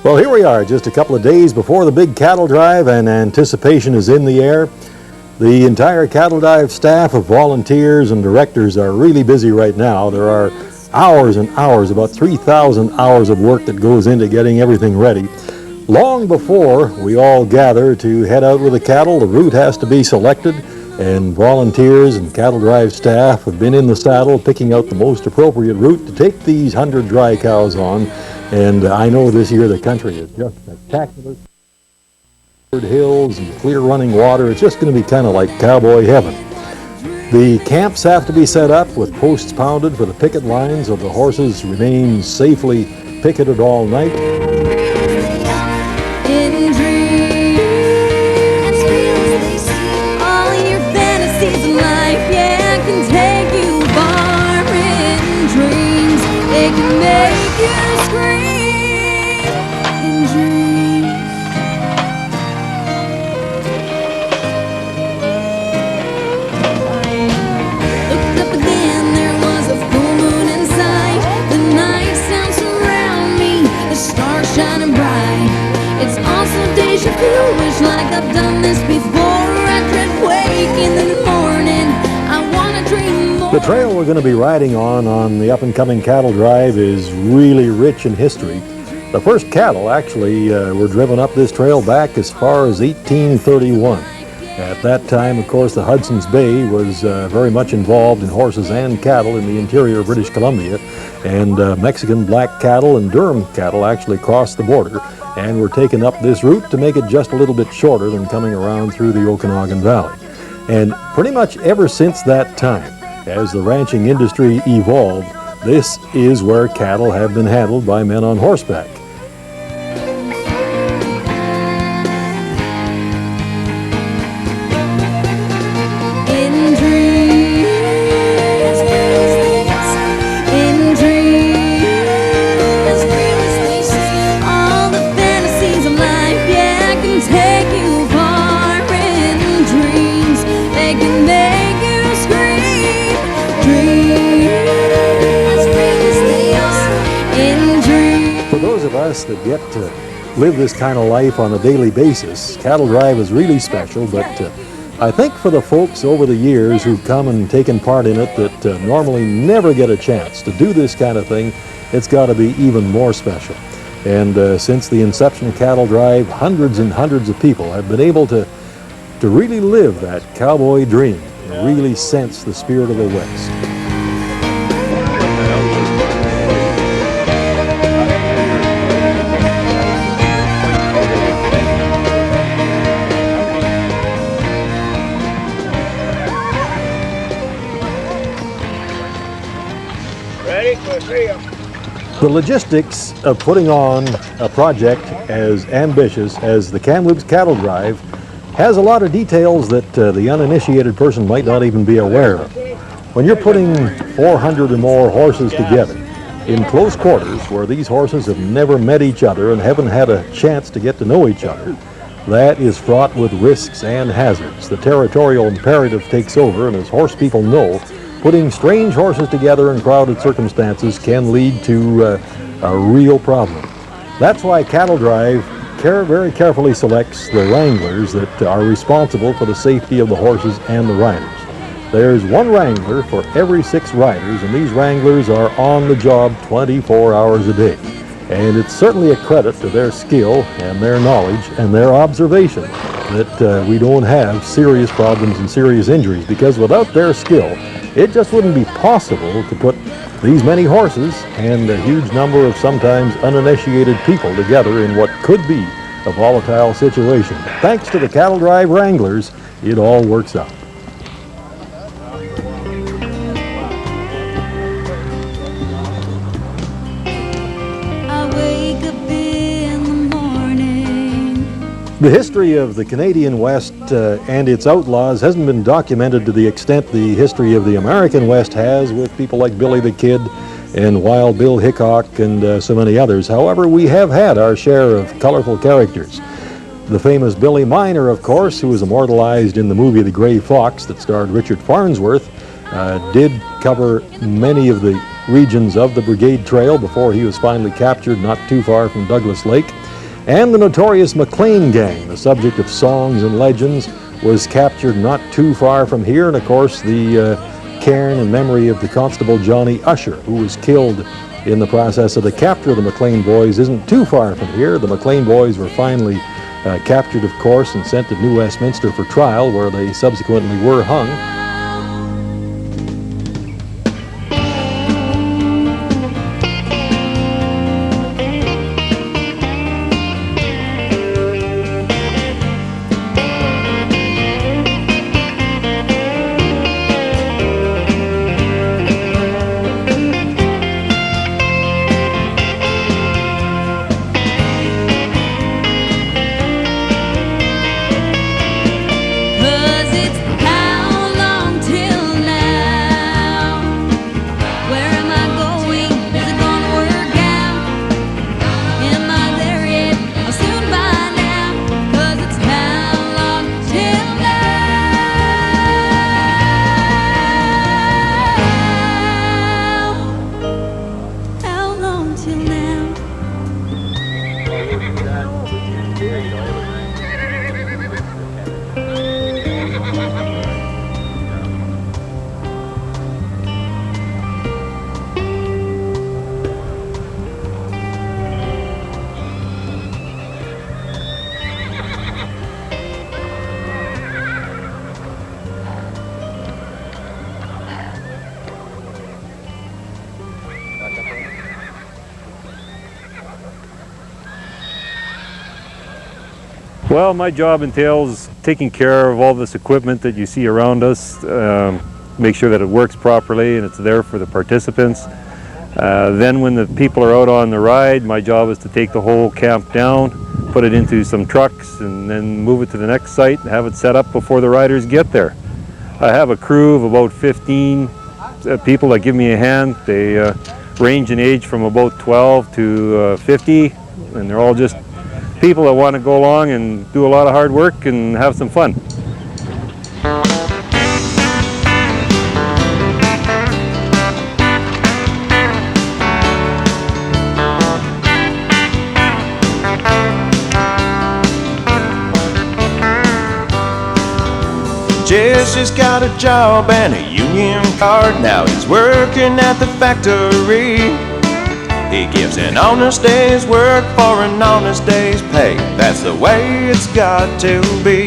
Well, here we are, just a couple of days before the big cattle drive, and anticipation is in the air. The entire cattle drive staff of volunteers and directors are really busy right now. There are hours and hours, about 3,000 hours of work that goes into getting everything ready. Long before we all gather to head out with the cattle, the route has to be selected, and volunteers and cattle drive staff have been in the saddle picking out the most appropriate route to take these 100 dry cows on. And I know this year the country is just spectacular. Hills and clear running water. It's just going to be kind of like cowboy heaven. The camps have to be set up with posts pounded for the picket lines so the horses remain safely picketed all night. The trail we're going to be riding on the up-and-coming cattle drive is really rich in history. The first cattle actually were driven up this trail back as far as 1831. At that time, of course, the Hudson's Bay was very much involved in horses and cattle in the interior of British Columbia, and Mexican black cattle and Durham cattle actually crossed the border and were taken up this route to make it just a little bit shorter than coming around through the Okanagan Valley. And pretty much ever since that time, as the ranching industry evolved, this is where cattle have been handled by men on horseback. That get to live this kind of life on a daily basis, Cattle Drive is really special, but I think for the folks over the years who've come and taken part in it that normally never get a chance to do this kind of thing, it's got to be even more special. And since the inception of Cattle Drive, hundreds and hundreds of people have been able to really live that cowboy dream and really sense the spirit of the West. The logistics of putting on a project as ambitious as the Kamloops Cattle Drive has a lot of details that the uninitiated person might not even be aware of. When you're putting 400 or more horses together in close quarters where these horses have never met each other and haven't had a chance to get to know each other, that is fraught with risks and hazards. The territorial imperative takes over, and as horse people know, putting strange horses together in crowded circumstances can lead to a real problem. That's why Cattle Drive very carefully selects the wranglers that are responsible for the safety of the horses and the riders. There's one wrangler for every 6 riders, and these wranglers are on the job 24 hours a day. And it's certainly a credit to their skill and their knowledge and their observation that we don't have serious problems and serious injuries, because without their skill, it just wouldn't be possible to put these many horses and a huge number of sometimes uninitiated people together in what could be a volatile situation. Thanks to the Cattle Drive Wranglers, it all works out. The history of the Canadian West and its outlaws hasn't been documented to the extent the history of the American West has, with people like Billy the Kid and Wild Bill Hickok and so many others. However, we have had our share of colorful characters. The famous Billy Miner, of course, who was immortalized in the movie The Gray Fox that starred Richard Farnsworth, did cover many of the regions of the Brigade Trail before he was finally captured not too far from Douglas Lake. And the notorious McLean gang, the subject of songs and legends, was captured not too far from here. And of course, the cairn in memory of the Constable Johnny Usher, who was killed in the process of the capture of the McLean boys, isn't too far from here. The McLean boys were finally captured, of course, and sent to New Westminster for trial, where they subsequently were hung. Well, my job entails taking care of all this equipment that you see around us, make sure that it works properly and it's there for the participants. Then when the people are out on the ride, my job is to take the whole camp down, put it into some trucks, and then move it to the next site and have it set up before the riders get there. I have a crew of about 15 people that give me a hand. They range in age from about 12 to 50, and they're all just people that want to go along and do a lot of hard work and have some fun. Jesse's got a job and a union card. Now he's working at the factory. He gives an honest day's work for an honest day's pay. That's the way it's got to be.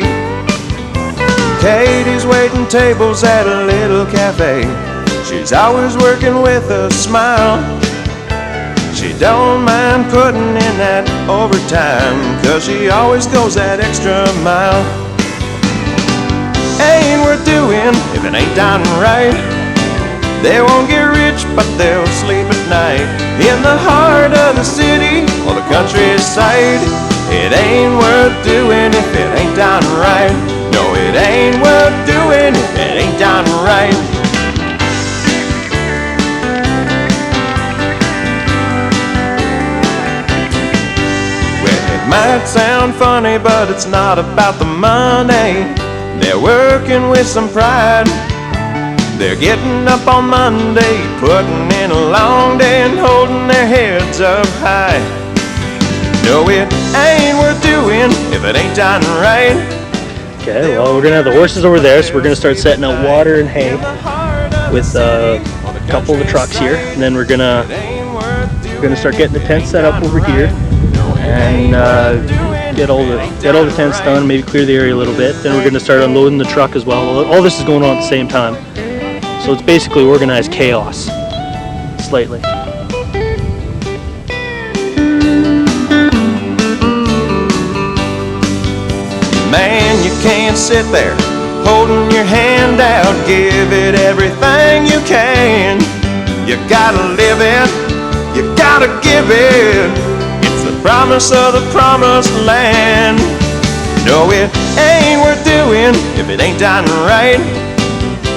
Katie's waiting tables at a little cafe. She's always working with a smile. She don't mind putting in that overtime, 'cause she always goes that extra mile. Ain't worth doing if it ain't done right. They won't get rich, but they'll sleep at night. In the heart of the city or the countryside, it ain't worth doing if it ain't done right. No, it ain't worth doing if it ain't done right. Well, it might sound funny, but it's not about the money. They're working with some pride. They're getting up on Monday, putting in a long day and holding their heads up high. No, it ain't worth doing if it ain't done right. Okay, well, we're gonna have the horses over there, so we're gonna start setting out water and hay with a couple of the trucks here, and then we're gonna start getting the tent set up over here, and get all the tents done, maybe clear the area a little bit. Then we're gonna start unloading the truck as well. All this is going on at the same time. So it's basically organized chaos, slightly. Man, you can't sit there holding your hand out. Give it everything you can. You gotta live it, you gotta give it. It's the promise of the promised land. No, it ain't worth doing if it ain't done right.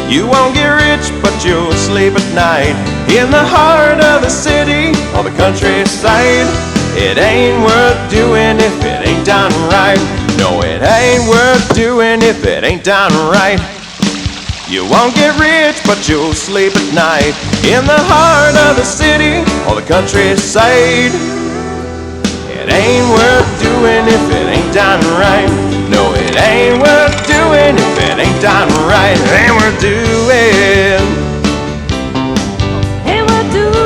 You won't get rich, but you'll sleep at night. In the heart of the city or the countryside, it ain't worth doing if it ain't done right. No, it ain't worth doing if it ain't done right. You won't get rich, but you'll sleep at night. In the heart of the city or the countryside, it it ain't worth doing if it ain't done right. No, it ain't worth doing if it ain't done right. It ain't worth doing. Ain't worth doing.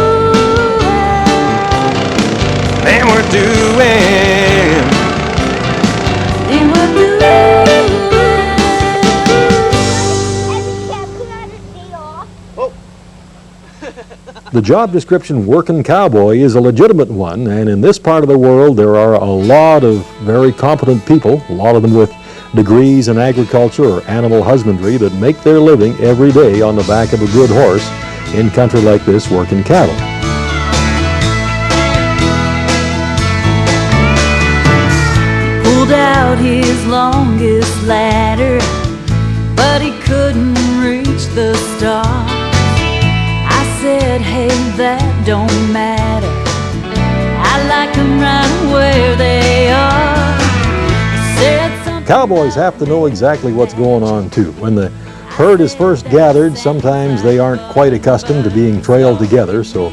Ain't worth doing. Ain't worth doing. The job description working cowboy is a legitimate one, and in this part of the world there are a lot of very competent people, a lot of them with degrees in agriculture or animal husbandry, that make their living every day on the back of a good horse in country like this working cattle. Pulled out his longest ladder, but he couldn't reach the star. I said, hey, that don't matter, I like them right where they are. Said something. Cowboys have to know exactly what's going on too. When the herd is first gathered, sometimes they aren't quite accustomed to being trailed together, so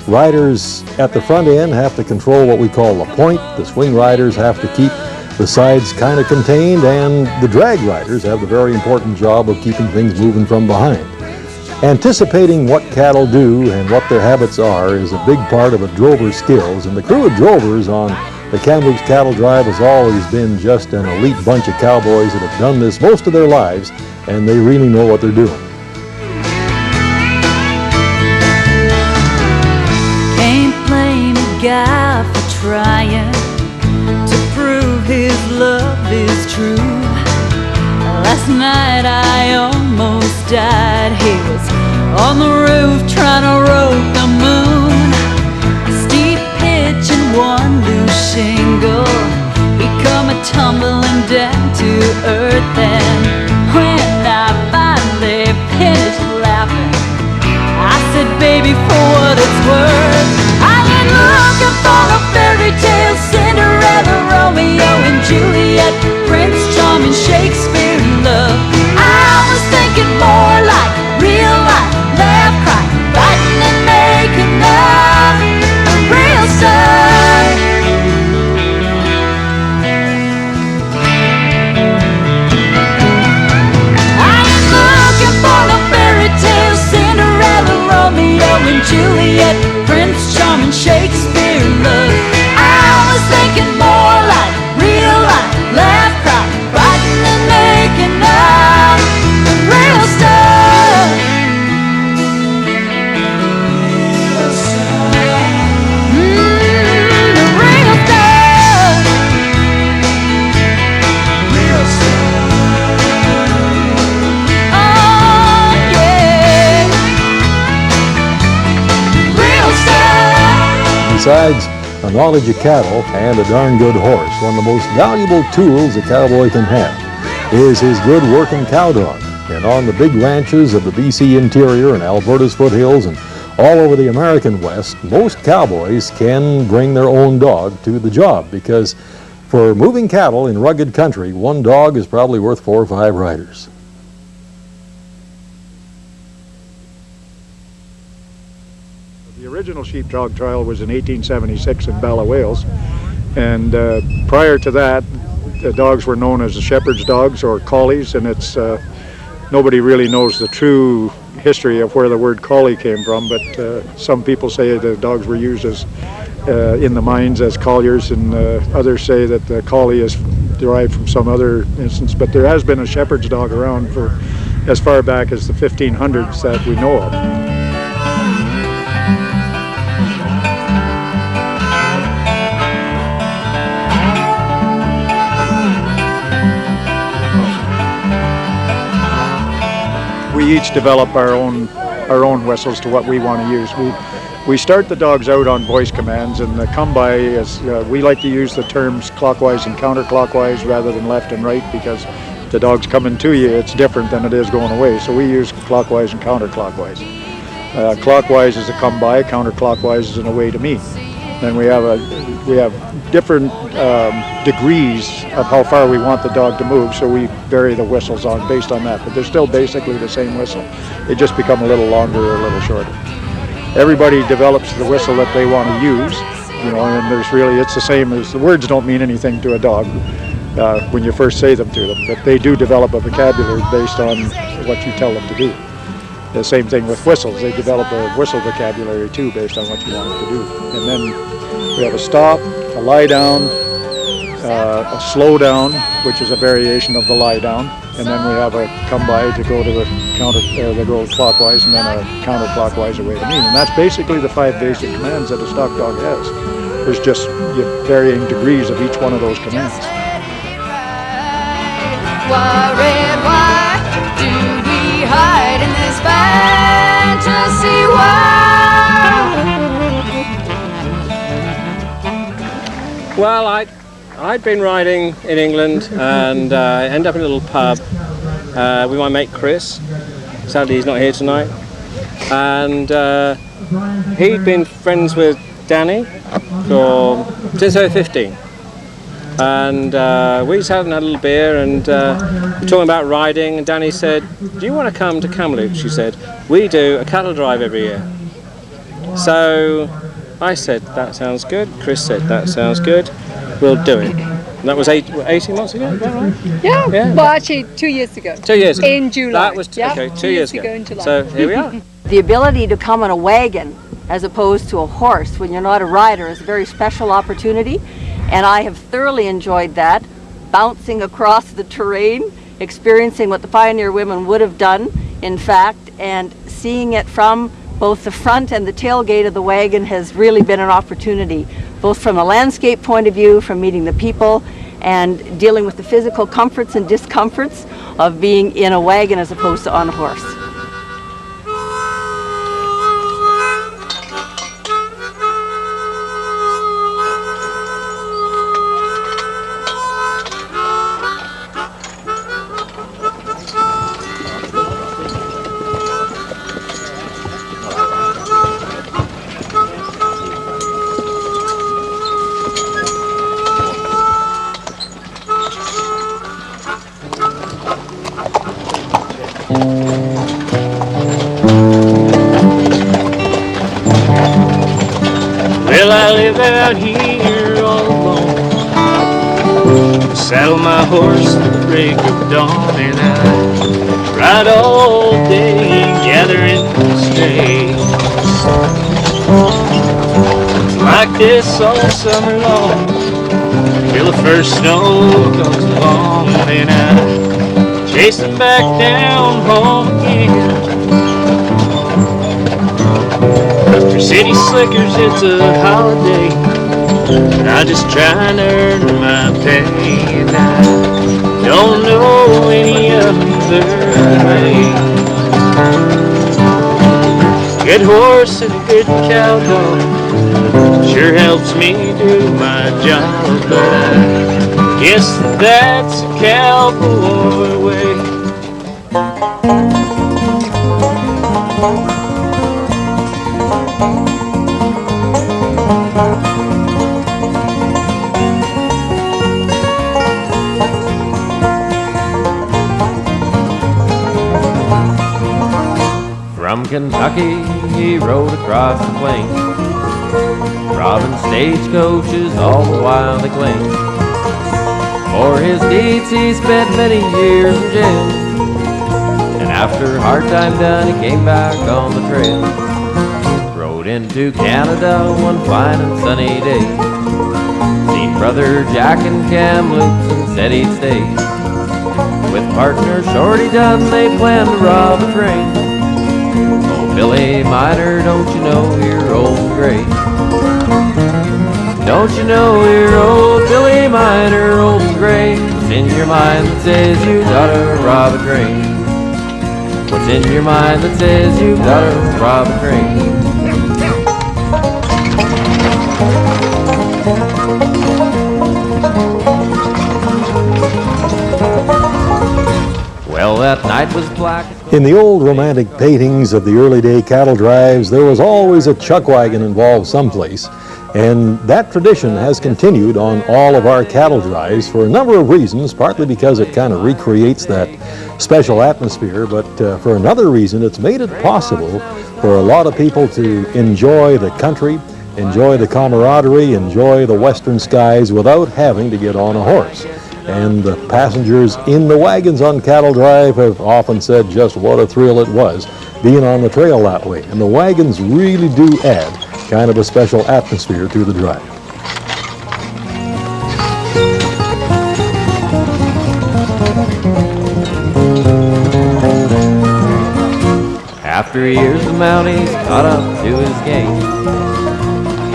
riders at the front end have to control what we call the point. The swing riders have to keep the sides kind of contained, and the drag riders have the very important job of keeping things moving from behind. Anticipating what cattle do and what their habits are is a big part of a drover's skills, and the crew of drovers on the Kamloops Cattle Drive has always been just an elite bunch of cowboys that have done this most of their lives, and they really know what they're doing. Can't blame a guy for trying to prove his love is true. Last night I almost died. He was on the roof trying to rope the moon. Steep pitch and one loose shingle. He come a tumbling down to earth, and when I finally finished laughing, I said, baby, for what it's worth, I went looking for a fairy tale, Cinderella, Romeo and Juliet, Prince Charming, Shakespeare in love. I was thinking more like real life, laugh, cry, fighting and making love, the real stuff. I ain't looking for no fairy tale, Cinderella, Romeo and Juliet, Prince Charming, Shakespeare in love. I was thinking more like real life, laugh, cry, fighting and making love, the real stuff. The real stuff. Oh yeah, real stuff. Besides a knowledge of cattle and a darn good horse, one of the most valuable tools a cowboy can have is his good working cow dog. And on the big ranches of the BC interior and Alberta's foothills and all over the American West, most cowboys can bring their own dog to the job, because for moving cattle in rugged country, one dog is probably worth 4 or 5 riders. The original sheepdog trial was in 1876 in Bala, Wales, and prior to that, the dogs were known as the shepherd's dogs or collies, and it's nobody really knows the true history of where the word collie came from, but some people say the dogs were used as in the mines as colliers, and others say that the collie is derived from some other instance, but there has been a shepherd's dog around for as far back as the 1500s that we know of. We each develop our own whistles to what we want to use. We start the dogs out on voice commands, and the come by is we like to use the terms clockwise and counterclockwise rather than left and right, because the dog's coming to you, it's different than it is going away. So we use clockwise and counterclockwise. Clockwise is a come by, counterclockwise is an away to me. Then we have different degrees of how far we want the dog to move, so we vary the whistles on based on that. But they're still basically the same whistle. They just become a little longer or a little shorter. Everybody develops the whistle that they want to use, you know, and it's the same as the words don't mean anything to a dog when you first say them to them, but they do develop a vocabulary based on what you tell them to do. The same thing with whistles. They develop a whistle vocabulary too based on what you want them to do. And then we have a stop, a lie down, a slow down, which is a variation of the lie down, and then we have a come by to go to the they go clockwise and then a counterclockwise away to mean. And that's basically the 5 basic commands that a stock dog has. There's just varying degrees of each one of those commands. Why, red, why do we hide in this fantasy world? Well, I'd been riding in England and ended up in a little pub with my mate Chris. Sadly, he's not here tonight. And he'd been friends with Danny since they were 15. And we sat and had a little beer and talking about riding, and Danny said, "Do you want to come to Kamloops?" She said, "We do a cattle drive every year." So I said, "That sounds good." Chris said, "That sounds good. We'll do it." And that was 18 months ago, is that right? Yeah. Yeah. Well, actually, 2 years ago. 2 years ago. In July. That was Yeah, okay. 2 years ago. in July. So here we are. The ability to come on a wagon as opposed to a horse when you're not a rider is a very special opportunity, and I have thoroughly enjoyed that, bouncing across the terrain, experiencing what the pioneer women would have done, in fact, and seeing it from both the front and the tailgate of the wagon has really been an opportunity, both from a landscape point of view, from meeting the people, and dealing with the physical comforts and discomforts of being in a wagon as opposed to on a horse. Well, I live out here all alone. Saddle my horse at the break of dawn, and I ride all day gathering strays. Like this all summer long, till the first snow comes along, then I chase them back down home again. For city slickers, it's a holiday, and I just try and earn my pay, and I don't know any other way. Good horse and a good cow dog sure helps me do my job, but I guess that's a cowboy way. From Kentucky he rode across the plains, robbing stagecoaches all the while they claimed. For his deeds he spent many years in jail, and after hard time done he came back on the trail. Rode into Canada one fine and sunny day, seen brother Jack in Kamloops and said he'd stay. With partner Shorty Dunn they planned to rob a train. Oh, Billy Miner, don't you know you're old and gray? Don't you know you're old, Billy Miner, old and gray? What's in your mind that says you gotta rob a train? What's in your mind that says you gotta rob a train? Well, that night was black. In the old romantic paintings of the early day cattle drives, there was always a chuck wagon involved someplace. And that tradition has continued on all of our cattle drives for a number of reasons, partly because it kind of recreates that special atmosphere, but for another reason, it's made it possible for a lot of people to enjoy the country enjoy the camaraderie, enjoy the western skies without having to get on a horse. And the passengers in the wagons on Cattle Drive have often said just what a thrill it was being on the trail that way. And the wagons really do add kind of a special atmosphere to the drive. After years the Mounties caught up to his game.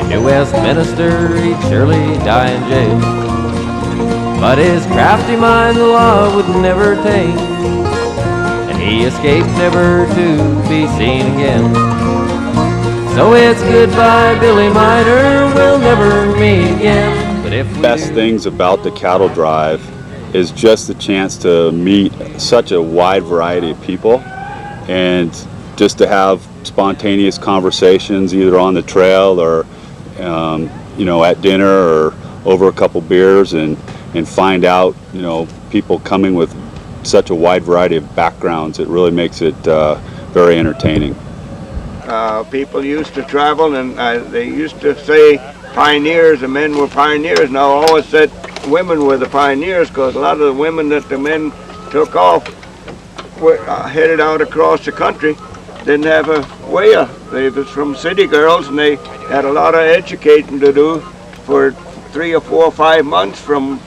In New Westminster he'd surely die in jail. But his crafty mind the law would never tame, and he escaped never to be seen again. So it's goodbye Billy Miner, we'll never meet again. But if we Best things about the Cattle Drive is just the chance to meet such a wide variety of people, and just to have spontaneous conversations either on the trail or you know, at dinner or over a couple beers, and find out, you know, people coming with such a wide variety of backgrounds. It really makes it very entertaining. People used to travel, and they used to say pioneers, the men were pioneers. Now I always said women were the pioneers, because a lot of the women that the men took off were headed out across the country, didn't have a way of. They was from city girls, and they had a lot of educating to do for 3 or 4 or 5 months, from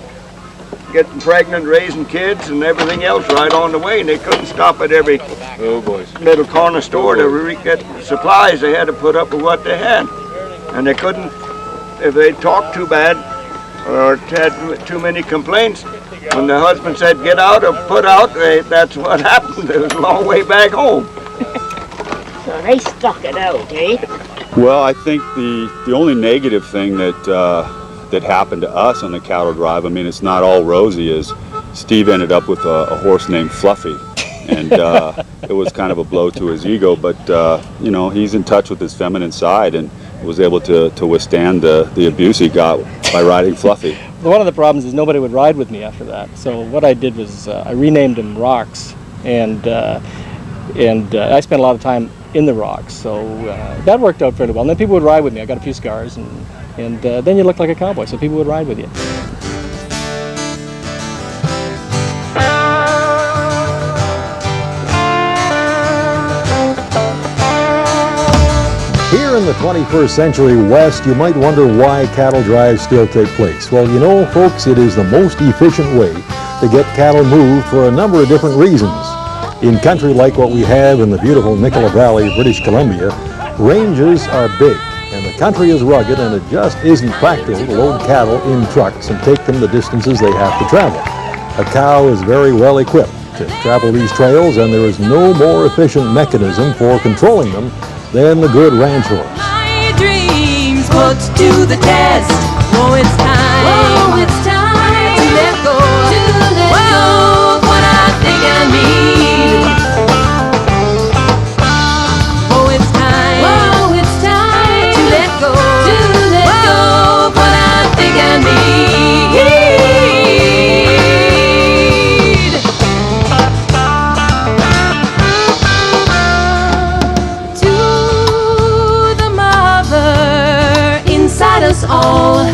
getting pregnant, raising kids, and everything else right on the way. And they couldn't stop at every little corner store to get supplies. They had to put up with what they had. And they couldn't, if they talked too bad or had too many complaints, when the husband said get out or put out, that's what happened. It was a long way back home. So they stuck it out, eh? Well, I think the only negative thing that happened to us on the Cattle Drive, I mean, it's not all rosy, is Steve ended up with a horse named Fluffy, and it was kind of a blow to his ego, but you know, he's in touch with his feminine side and was able to withstand the abuse he got by riding Fluffy. One of the problems is nobody would ride with me after that. So what I did was I renamed him Rocks, and I spent a lot of time in the rocks, so that worked out fairly well. And then people would ride with me. I got a few scars, and then you look like a cowboy, so people would ride with you. Here in the 21st century West, you might wonder why cattle drives still take place. Well, you know, folks, it is the most efficient way to get cattle moved for a number of different reasons. In country like what we have in the beautiful Nicola Valley, British Columbia, ranges are big, and the country is rugged, and it just isn't practical to load cattle in trucks and take them the distances they have to travel. A cow is very well equipped to travel these trails, and there is no more efficient mechanism for controlling them than the good ranch horse. My dreams put to the test. Oh, it's time. Oh, it's time to let go. Well, what I think I need. Oh, it's time. Oh, it's time to let go. Well, what I think I need. To the mother inside us all,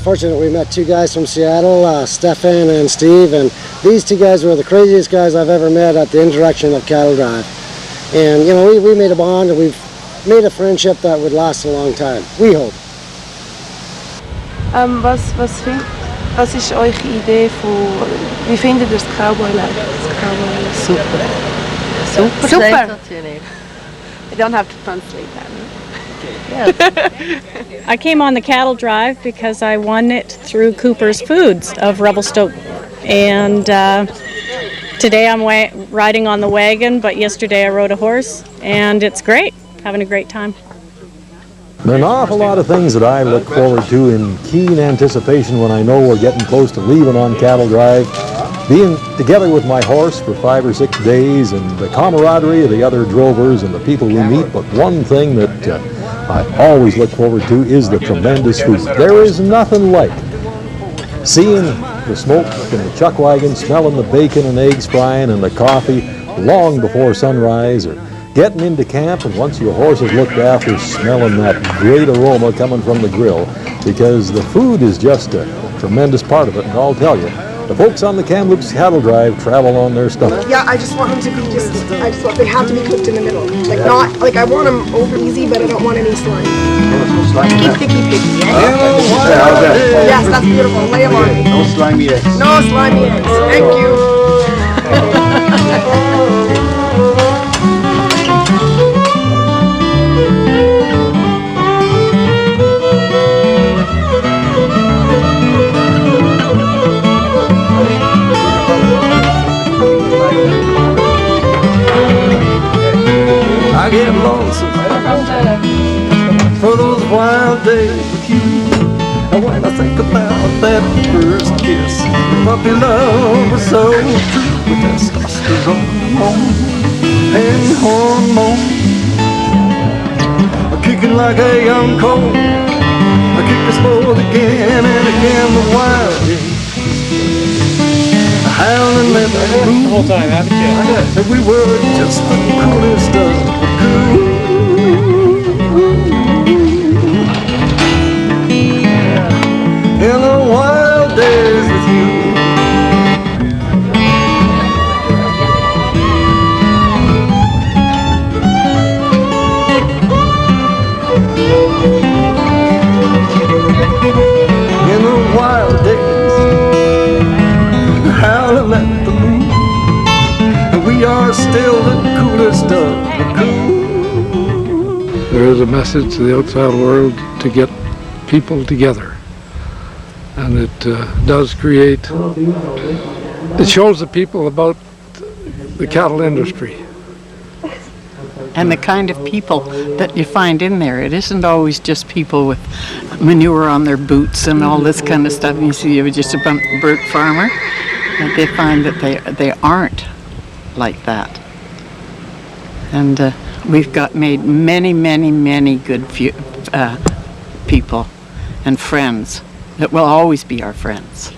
fortunate. We met two guys from Seattle, Stefan and Steve, and these two guys were the craziest guys I've ever met at the introduction of Cattle Drive. And you know, we made a bond, and we've made a friendship that would last a long time. We hope. Was ist eure Idee von, wie findet ihr das Cowboy-Life? Super. You don't have to translate that. I came on the Cattle Drive because I won it through Cooper's Foods of Revelstoke, and today I'm riding on the wagon, but yesterday I rode a horse, and it's great, having a great time. There are an awful lot of things that I look forward to in keen anticipation when I know we're getting close to leaving on Cattle Drive. Being together with my horse for 5 or 6 days, and the camaraderie of the other drovers and the people we meet. But one thing that I always look forward to is the tremendous food. There is nothing like seeing the smoke in the chuck wagon, smelling the bacon and eggs frying and the coffee long before sunrise, or getting into camp, and once your horse is looked after, smelling that great aroma coming from the grill, because the food is just a tremendous part of it. And I'll tell you, the folks on the Kamloops Cattle Drive travel on their stomach. Yeah, I just want them to be they have to be cooked in the middle. Like not, like I want them over easy, but I don't want any slime. Picky, yes, that's beautiful. Lay them on me. No slimy eggs. No slimy eggs. Thank you. I get lonesome for those wild days with you. And when I think about that first kiss, puppy love was so true, with testosterone and hormone, kicking like a young colt. I kick us both again and again, the wild days. Howling at the whole time, haven't you? And we were just the coolest of the cool. In the wild days with you. In the wild days, howling at the moon, and we are still the coolest of the cool. There is a message to the outside world to get people together, and it does create, it shows the people about the cattle industry. And the kind of people that you find in there. It isn't always just people with manure on their boots and all this kind of stuff. You see, you're just a brute farmer. And they find that they aren't like that. And we've made many good people and friends that will always be our friends.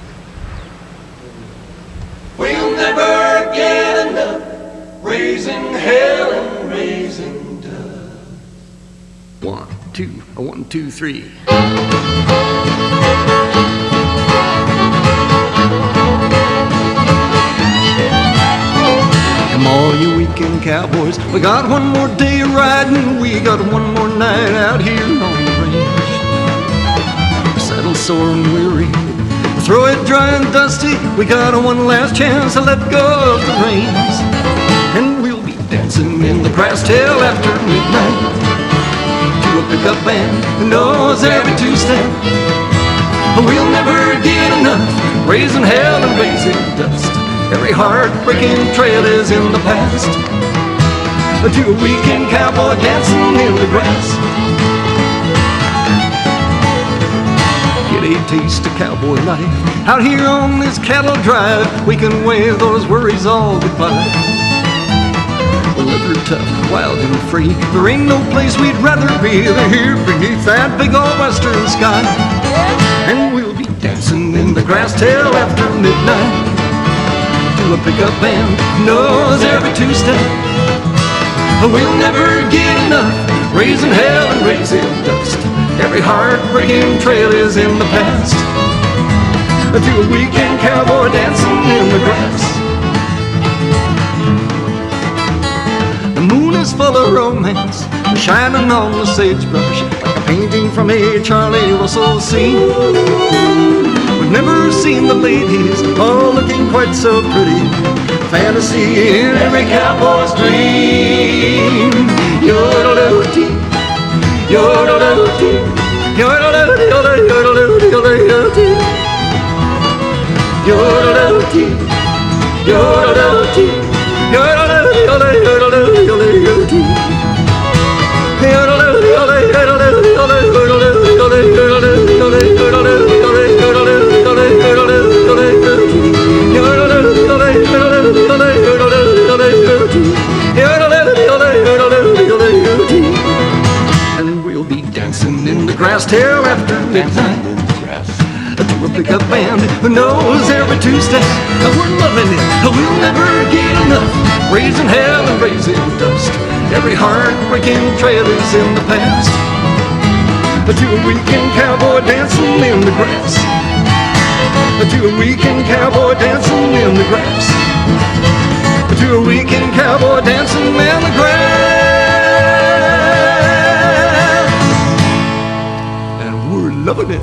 We'll never get enough raising hell and raising dove. 1, 2, 1, 2, 3. Come all you weekend cowboys, we got one more day of riding, we got one more night out here on the range. We're saddled sore and weary, throw it dry and dusty, we got one last chance to let go of the reins. And we'll be dancing in the grass till after midnight, to a pickup band who knows every two-step. But we'll never get enough, raising hell and raising dust. Every heartbreaking trail is in the past, to a weekend cowboy dancing in the grass. Get a taste of cowboy life out here on this cattle drive. We can wave those worries all goodbye. We're liver tough, wild and free. There ain't no place we'd rather be than here beneath that big old western sky. And we'll be dancing in the grass till after midnight, to a pickup band knows every two-step. We'll never get enough, raising hell and raising dust. Every heartbreaking trail is in the past. To a weekend cowboy dancing in the grass. The moon is full of romance, shining on the sagebrush like a painting from a Charlie Russell scene. We've never seen the ladies all looking quite so pretty. Fantasy in every cowboy's dream. Yodeloo-dee, yodeloo-dee, yodeloo-dee, yodeloo-dee, yodeloo-dee, yodeloo-dee, yodeloo-dee, and we'll be dancing in the grass till after midnight to a pickup band who knows every two-step. We're loving it, we'll never get enough. Raising hell and raising dust. Every heartbreaking trail is in the past. To a weekend cowboy dancing in the grass. To a weekend cowboy dancing in the grass. To a weekend cowboy dancing in the grass. And we're loving it.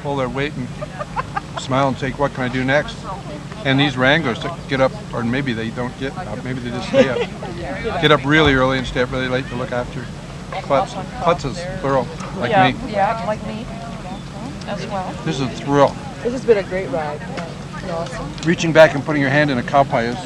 Pull their weight and smile and say, what can I do next? And these wranglers that get up, or maybe they don't get up, maybe they just stay up. Get up really early and stay up really late to look after putzes, plural, like me. Yeah, like me as well. This is a thrill. This has been a great ride. Yeah, awesome. Reaching back and putting your hand in a cow pie is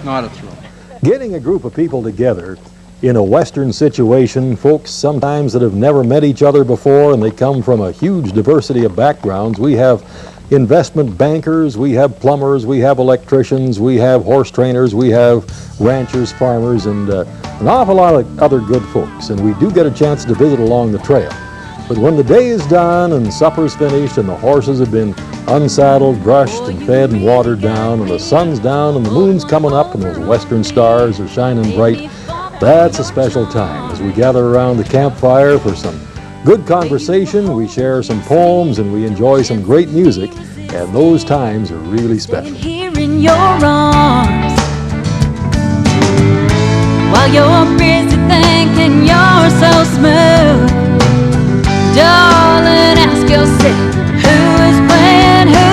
not a thrill. Getting a group of people together in a Western situation, folks sometimes that have never met each other before, and they come from a huge diversity of backgrounds. We have investment bankers, we have plumbers, we have electricians, we have horse trainers, we have ranchers, farmers, and an awful lot of other good folks. And we do get a chance to visit along the trail. But when the day is done and supper's finished and the horses have been unsaddled, brushed and fed and watered down, and the sun's down and the moon's coming up and those western stars are shining bright, that's a special time as we gather around the campfire for some good conversation, we share some poems, and we enjoy some great music, and those times are really special. Here in your arms, while you're busy thinking you're so smooth, darling, ask yourself, who is playing who?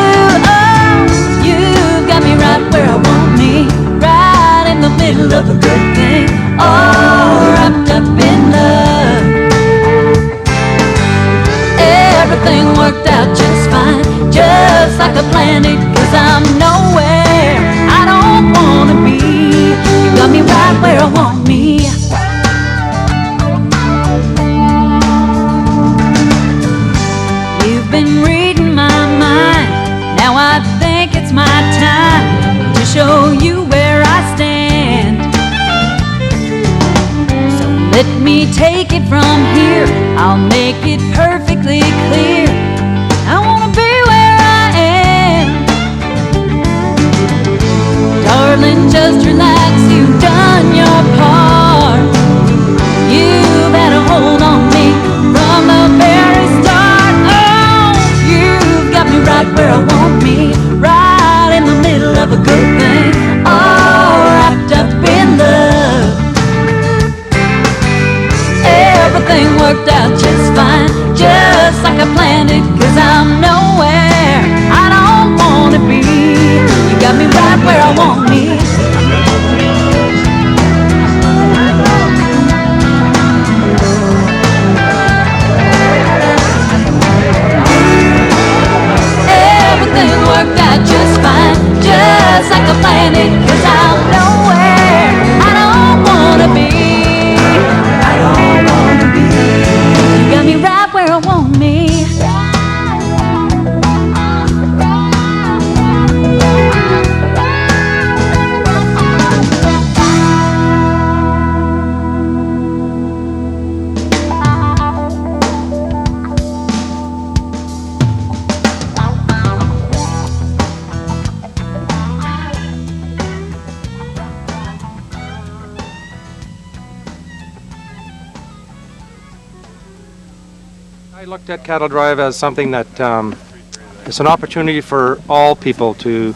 Oh, you've got me right where I want me, right in the middle of a good thing, all wrapped up in love. Everything worked out just fine, just like I planned it, 'cause I'm nowhere I don't wanna be. You got me right where I want me. You've been reading my mind, now I think it's my time to show you where I stand. So let me take it from here, I'll make it perfectly clear. I wanna be where I am. Darling, just relax, you've done your part. You've had a hold on me from the very start. Oh, you've got me right where I want me, right in the middle of a good thing, all wrapped up in love. Everything worked out just fine, just like I planned it, 'cause I'm nowhere I don't wanna be. You got me right where I want me. I looked at Cattle Drive as something that it's an opportunity for all people to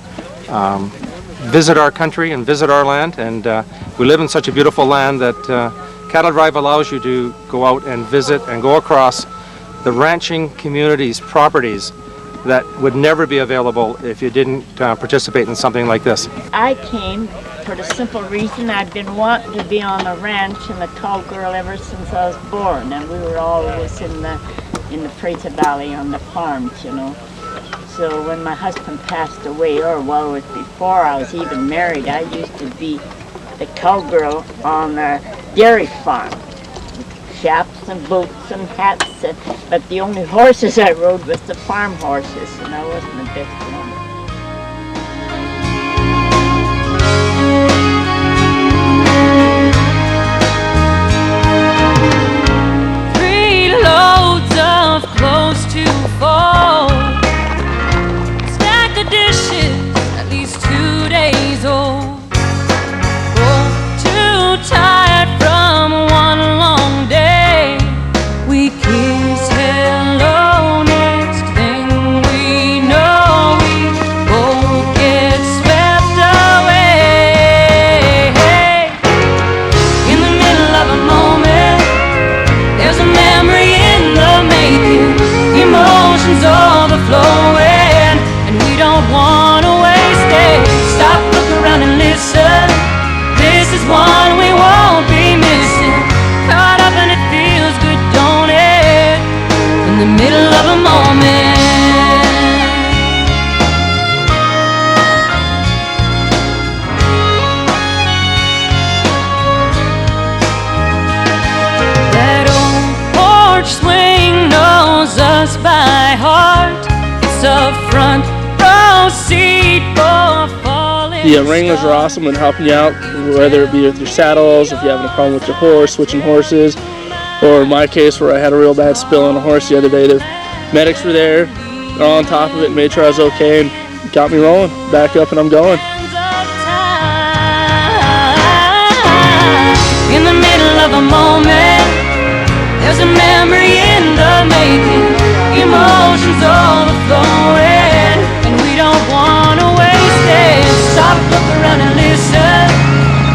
visit our country and visit our land, and we live in such a beautiful land that Cattle Drive allows you to go out and visit and go across the ranching communities, properties that would never be available if you didn't participate in something like this. I came for the simple reason I've been wanting to be on a ranch and a cowgirl ever since I was born, and we were always in the Fraser Valley on the farms, you know. So when my husband passed away, or well, it was before I was even married, I used to be the cowgirl on a dairy farm. Chaps and boots and hats, but the only horses I rode was the farm horses, and I wasn't the best one. Three loads of clothes to fold, stack of dishes at least 2 days old, both too tired from one long day. We kiss hello, next thing we know we both get swept away. In the middle of a moment, there's a memory in the making, emotions overflowing, and we don't want to waste it. Stop, look around and listen, this is one we won't be missing. Caught up and it feels good, don't it? In the middle of a moment. That old porch swing knows us by heart. It's a front row seat for falling. The wranglers are awesome and helping you out, whether it be with your saddles, if you're having a problem with your horse, switching horses, or in my case where I had a real bad spill on a horse the other day, the medics were there, on top of it, made sure I was okay, and got me rolling, back up, and I'm going. In the middle of a moment, there's a memory in the making, emotions overflowing, and we don't want to waste it. Stop, look around and listen,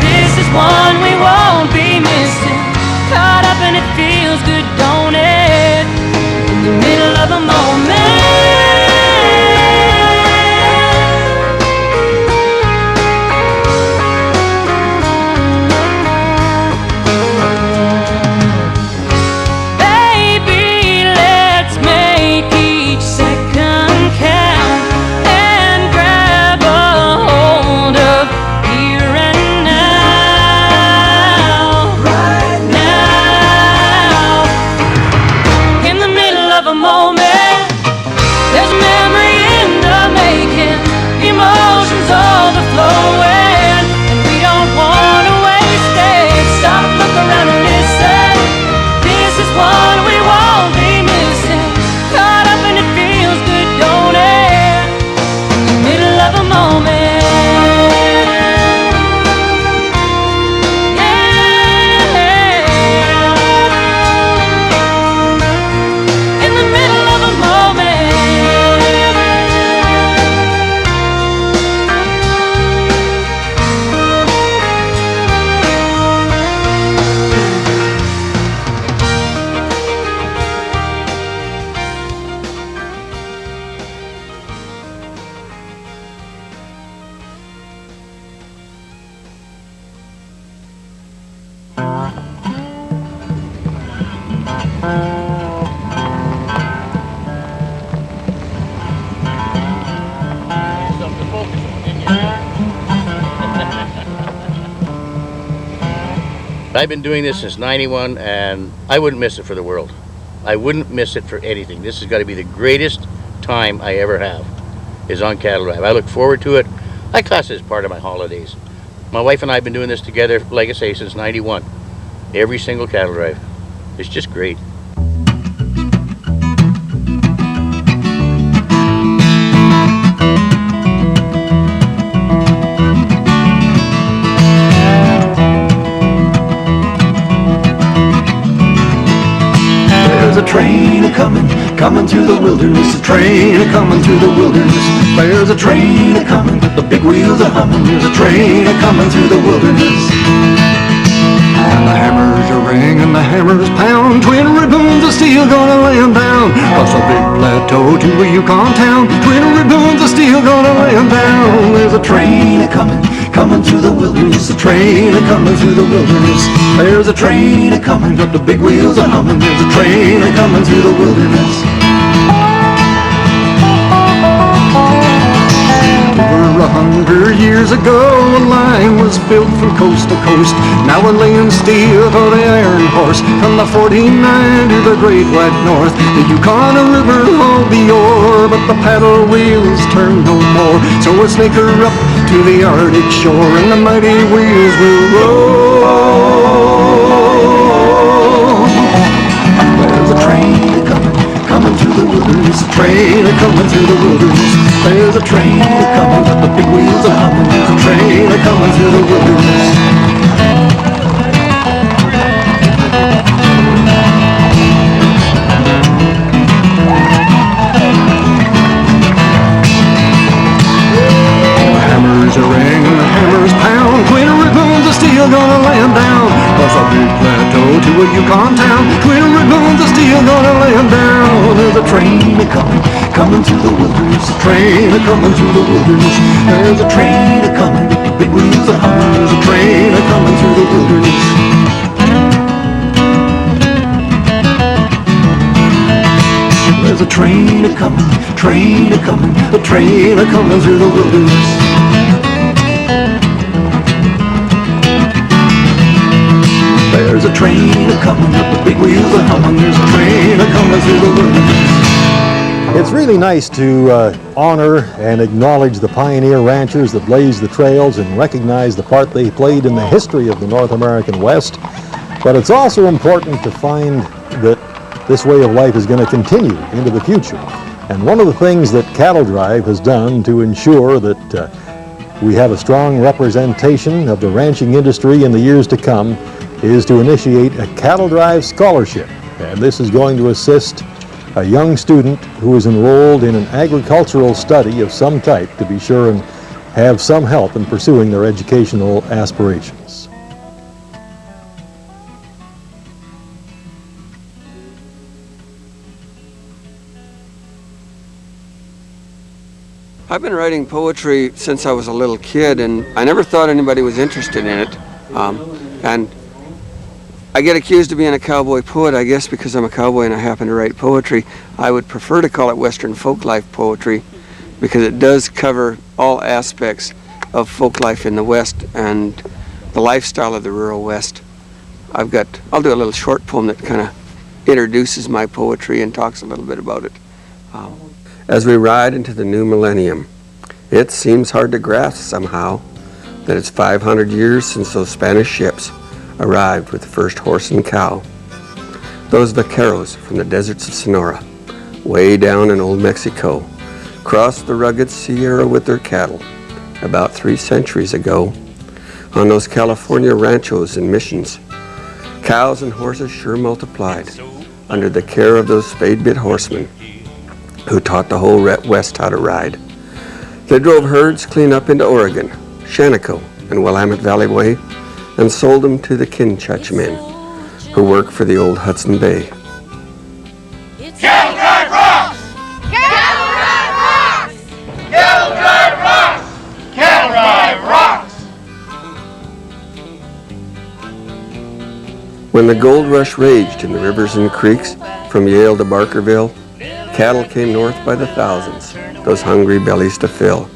this is one we won't be missing. Caught up and it feels good, don't it? In the middle of a moment. Baby, let's make each second count and grab a hold of here and now. Right now. In the middle of a moment, there's a memory in the making, emotions overflowing, and we don't want to waste it. Stop, look around and listen, this is one we won't be missing. Caught up and it feels good, don't it? In the middle of a moment. In the middle of a moment. I've been doing this since '91, and I wouldn't miss it for the world. I wouldn't miss it for anything. This has got to be the greatest time I ever have, is on Cattle Drive. I look forward to it. I class it as part of my holidays. My wife and I have been doing this together, like I say, since '91. Every single Cattle Drive. It's just great. There's a train a-comin' coming through the wilderness, a train a-coming through the wilderness. There's a train a-coming, the big wheels a-humming. There's a train a-coming through the wilderness. And the hammers are ring and the hammers pound. Twin ribbons of steel gonna lay 'em down. Across a big plateau to a Yukon town. Twin ribbons of steel gonna lay 'em down. There's a train a-coming, coming through the wilderness. A train a-coming through the wilderness. There's a train a-coming, got the big wheels a-humming. There's a train a-coming through the wilderness. Over 100 years ago, a line was built from coast to coast. Now we're laying steel for the iron horse. From the 49 to the Great White North, the Yukon River hauled the ore, but the paddle wheels turn no more. So we'll snake her up to the Arctic shore, and the mighty wheels will roll. There's a train coming, coming through the wilderness. A train coming through the wilderness. There's a train a-coming, got the big wheels a-humming. There's a train a-coming through the wilderness. The hammers are ring and the hammers pound. Twin ribbons of steel gonna lay 'em down. Across a big plateau to a Yukon town. Twin ribbons of steel gonna lay 'em down. There's a train a-coming, coming through the wilderness. A train a-coming through the wilderness. There's a train a-coming, with the big wheels a-humming. There's a train a-coming through the wilderness. There's a train a-coming, train a-coming, a train a-coming through the wilderness. There's a train a-coming, with the big wheels a-humming. There's a train a-coming through the wilderness. It's really nice to honor and acknowledge the pioneer ranchers that blazed the trails and recognize the part they played in the history of the North American West. But it's also important to find that this way of life is going to continue into the future. And one of the things that Cattle Drive has done to ensure that we have a strong representation of the ranching industry in the years to come is to initiate a Cattle Drive Scholarship. And this is going to assist a young student who is enrolled in an agricultural study of some type to be sure and have some help in pursuing their educational aspirations. I've been writing poetry since I was a little kid, and I never thought anybody was interested in it. And I get accused of being a cowboy poet, I guess because I'm a cowboy and I happen to write poetry. I would prefer to call it Western folk life poetry because it does cover all aspects of folk life in the West and the lifestyle of the rural West. I'll do a little short poem that kind of introduces my poetry and talks a little bit about it. As we ride into the new millennium, it seems hard to grasp somehow that it's 500 years since those Spanish ships arrived with the first horse and cow. Those vaqueros from the deserts of Sonora, way down in old Mexico, crossed the rugged Sierra with their cattle about 3 centuries ago on those California ranchos and missions. Cows and horses sure multiplied under the care of those spade-bit horsemen who taught the whole West how to ride. They drove herds clean up into Oregon, Shaniko, and Willamette Valley Way, and sold them to the Kinchach men who work for the old Hudson Bay. Cattle Drive rocks! Cattle Drive rocks! Cattle Drive rocks! Cattle Drive rocks! When the gold rush raged in the rivers and creeks from Yale to Barkerville, cattle came north by the thousands, those hungry bellies to fill.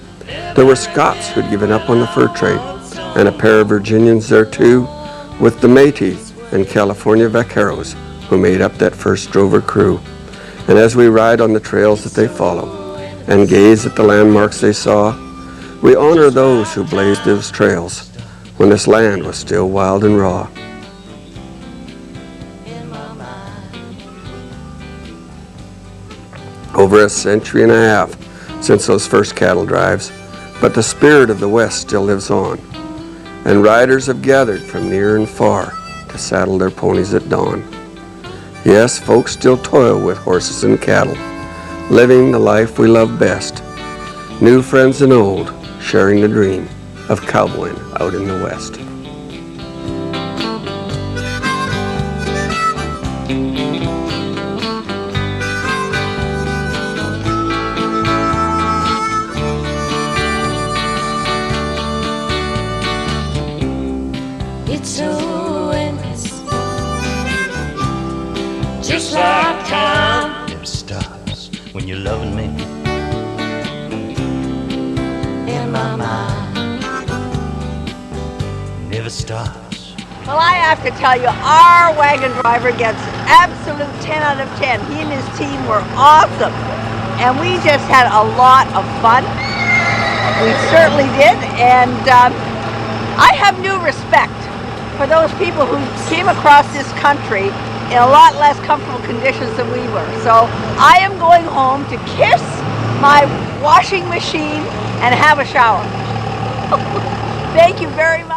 There were Scots who'd given up on the fur trade, and a pair of Virginians there too, with the Métis and California vaqueros who made up that first drover crew. And as we ride on the trails that they follow and gaze at the landmarks they saw, we honor those who blazed those trails when this land was still wild and raw. Over a century and a half since those first cattle drives, but the spirit of the West still lives on, and riders have gathered from near and far to saddle their ponies at dawn. Yes, folks still toil with horses and cattle, living the life we love best. New friends and old, sharing the dream of cowboying out in the West. It's so endless, just like time. Never stops when you're loving me. In my mind, Never stops. Well, I have to tell you, our wagon driver gets absolute 10 out of 10. He and his team were awesome. And we just had a lot of fun. We certainly did. And I have new respect for those people who came across this country in a lot less comfortable conditions than we were. So I am going home to kiss my washing machine and have a shower. Thank you very much.